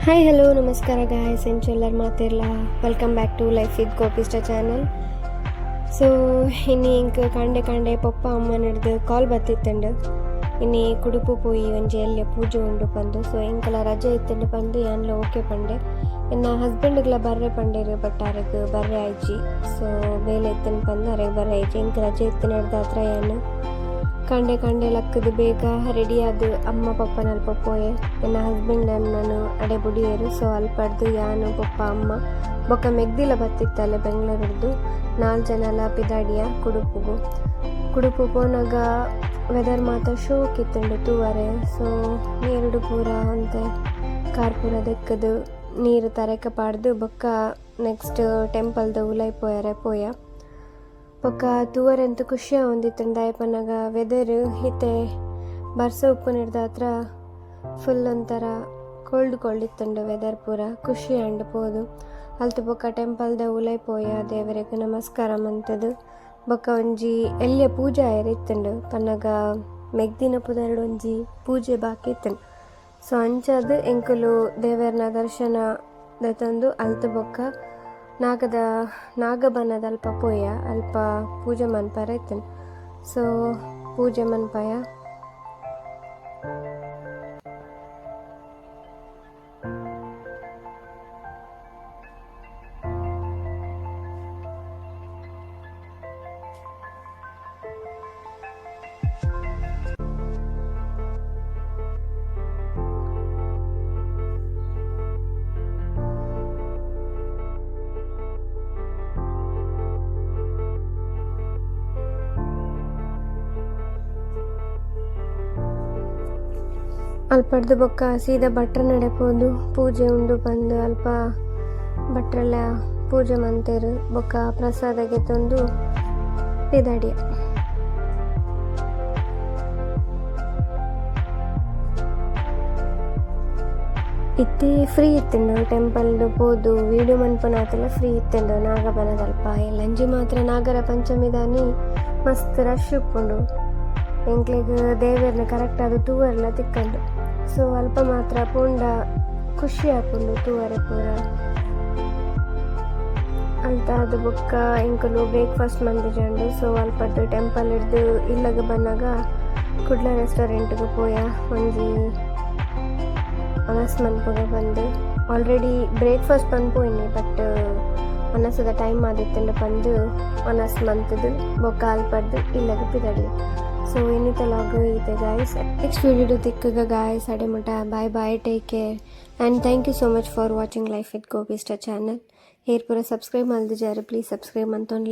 Hi hello ನಮಸ್ಕಾರ guys ಎಂಚೆಲ್ಲರು ಮಾತಿರಲ್ಲ welcome back to life with Gopista channel. So ಇನ್ನು ಇಂಕ ಕಂಡೆ ಪಪ್ಪ ಅಮ್ಮ ನಡೆದು ಕಾಲ್ ಬತ್ತಿತ್ತಂಡು ಇನ್ನು ಕುಡುಪು ಪೋಯಿ ಒಂಜಿ ಎಲ್ಲಿ ಪೂಜೆ ಉಂಡು ಪಂದು. ಸೊ ಇಂಕಲ ರಜೆ ಇತ್ತಂಡು ಪಂದು ಯಾನ್ಲ ಓಕೆ ಪಂಡೆ ಇನ್ನು ಹಸ್ಬೆಂಡ್ಗಳ ಬರ್ರೆ ಪಂಡೇರು ಬಟ್ ಅರೆಗ್ ಬರ್ರೆ ಆಯ್ಜಿ. ಸೊ ಬೇಲೆ ಇತ್ತಂಡು ಪಂದು ಅರೆಗ್ ಬರ್ರೆ ಆಯ್ಜಿ ಇಂಕ ರಜೆ ಇತ್ತು ನಡೆದ ಹತ್ರ ಏನು ಕಂಡೆ ಲಕ್ಕದು ಬೇಗ ರೆಡಿ ಆದು ಅಮ್ಮ ಪಪ್ಪನ ಅಲ್ಪ ಪೋಯೆ ನನ್ನ ಹಸ್ಬೆಂಡ್ ನಾನು ಅಡೆ ಬುಡಿಯರು. ಸೊ ಅಲ್ಪಡ್ದು ಯಾನು ಪಪ್ಪ ಅಮ್ಮ ಬೊಕ್ಕ ಮೆಗ್ದಿಲ ಬತ್ತಿತ್ತಲ್ಲ ಬೆಂಗಳೂರದ್ದು 4 ಜನ ಎಲ್ಲ ಪಿದಾಡಿಯ ಕುಡುಪು ಪೋನಾಗ ವೆದರ್ ಮಾತ್ರ ಶೋಕ್ ಇತ್ತುಂಡು ತೂವರೆ. ಸೊ ನೀರುಡು ಪೂರ ಅಂತೆ ಕಾರ್ ಪೂರ ದೆಕ್ಕದು ನೀರು ತರೆಕ ಪಾಡ್ದು ಬೊಕ್ಕ ನೆಕ್ಸ್ಟ್ ಟೆಂಪಲ್ದ ಉಲೈ ಪೋಯ ಬೊಕ್ಕ ತೂವರೆಂತ ಖುಷಿಯ ಹೊಂದಿತ್ತಂಡು ದಾಯಪನ್ನಾಗ ವೆದರ್ ಹಿತೆ ಬರ್ಸ ಉಪ್ಪು ನಿರ್ದ ಹತ್ರ ಫುಲ್ ಒಂಥರ ಕೋಲ್ಡ್ ಇತ್ತಂಡು ವೆದರ್ ಪೂರ ಖುಷಿ ಅಂಡು ಪೋದು ಅಲ್ತು ಬೊಕ್ಕ ಟೆಂಪಲ್ದ ಉಲೈ ಪೋಯ ದೇವರಿಗೆ ನಮಸ್ಕಾರ ಮಂತದು ಬೊಕ್ಕ ಒಂಜಿ ಎಲ್ಲಿಯ ಪೂಜೆ ಇತ್ತಂಡು ಪನ್ನಾಗ ಮೆಗ್ದಿನ ಪುದರ್ಡು ಒಂಜಿ ಪೂಜೆ ಬಾಕಿ ಇತ್ತಂಡು. ಸೊ ಅಂಚದು ಎಂಕುಲು ದೇವರನ ದರ್ಶನ ದೆತಂದು ಅಲ್ತು ಬೊಕ್ಕ ನಾಗಬನದ ಅಲ್ಪ ಪೋಯ ಅಲ್ಪ ಪೂಜೆ ಮನ್ಪರ ಇತ್ತನು. ಸೊ ಪೂಜೆ ಮನ್ಪಯ ಅಲ್ಪಡ್ದು ಬೊಕ್ಕ ಸೀದಾ ಭಟ್ರ ನಡೆಪೋದು ಪೂಜೆ ಉಂಡು ಬಂದು ಅಲ್ಪ ಭಟ್ರೆಲ್ಲ ಪೂಜೆ ಮಂತೇರು ಬೊಕ್ಕ ಪ್ರಸಾದಗೆ ತಂದು ಪಿದಾಡಿಯ ಇತ್ತಿ ಫ್ರೀ ಇತ್ತಂಡು ಟೆಂಪಲ್ದು ಪೋದು ವೀಡಿಯೋ ಮನ್ಪುನಾತೆಲ್ಲ ಫ್ರೀ ಇತ್ತಂಡು ನಾಗಬನದಲ್ಪ ಲಂಜಿ ಮಾತ್ರ ನಾಗರ ಪಂಚಮಿ ದಾನಿ ಮಸ್ತ್ ರಶ್ ಉಪ್ಪುಂಡು ಎಂಕ್ಲೆಗ್ ದೇವರನ್ನ ಕರೆಕ್ಟ್ ಆದ ತೂವರೆಲ್ಲ ತಿಕ್ಕಂಡು. ಸೊ ಅಲ್ಪ ಮಾತ್ರ ಪೂಂಡ ಖುಷಿ ಆಪುಂಡು ತೂವರೆ ಪೂರ ಅಂತ ಅದು ಬೊಕ್ಕ ಎಂಕಲು ಬ್ರೇಕ್ಫಾಸ್ಟ್ ಮಂದಿಜಂಡು. ಸೊ ಅಲ್ಪದ್ದು ಟೆಂಪಲ್ ಹಿಡ್ದು ಇಲ್ಲಗ ಬನ್ನಾಗ ಕುಡ್ಲ ರೆಸ್ಟೋರೆಂಟ್ಗೆ ಪೋಯ ಒಂಜಿ ಅನಸ್ ಮನ್ಪುಗ ಬಂದು ಆಲ್ರೆಡಿ ಬ್ರೇಕ್ಫಾಸ್ಟ್ ಪನ್ಪೋಯ್ನಿ ಬಟ್ ಅನಸದ ಟೈಮ್ ಆದಿತ್ತಂಡು ಬಂದು ಅನಸ್ ಮಂತದು ಬೊಕ್ಕ ಅಲ್ಪದ್ದು ಇಲ್ಲಗ ಪಿದಡಿ. ಸೊ ಇನ್ನಿತ ಲಾಗು ಇದೆ ಗಾಯ್ಸ್. ನೆಕ್ಸ್ಟ್ ವಿಡಿಯೋ ತಿಕ್ಕಗ ಗಾಯ್ಸ್ ಅಡೆ ಮುಟ bye take care and thank you so much for watching life with Gopista channel. ಹೇರ್ ಪೂರ ಸಬ್ಸ್ಕ್ರೈಬ್ ಮಲ್ದಿಜಾರು ಪ್ಲೀಸ್ ಸಬ್ಸ್ಕ್ರೈಬ್ ಮಂತೊಂಡ್ಲಿ.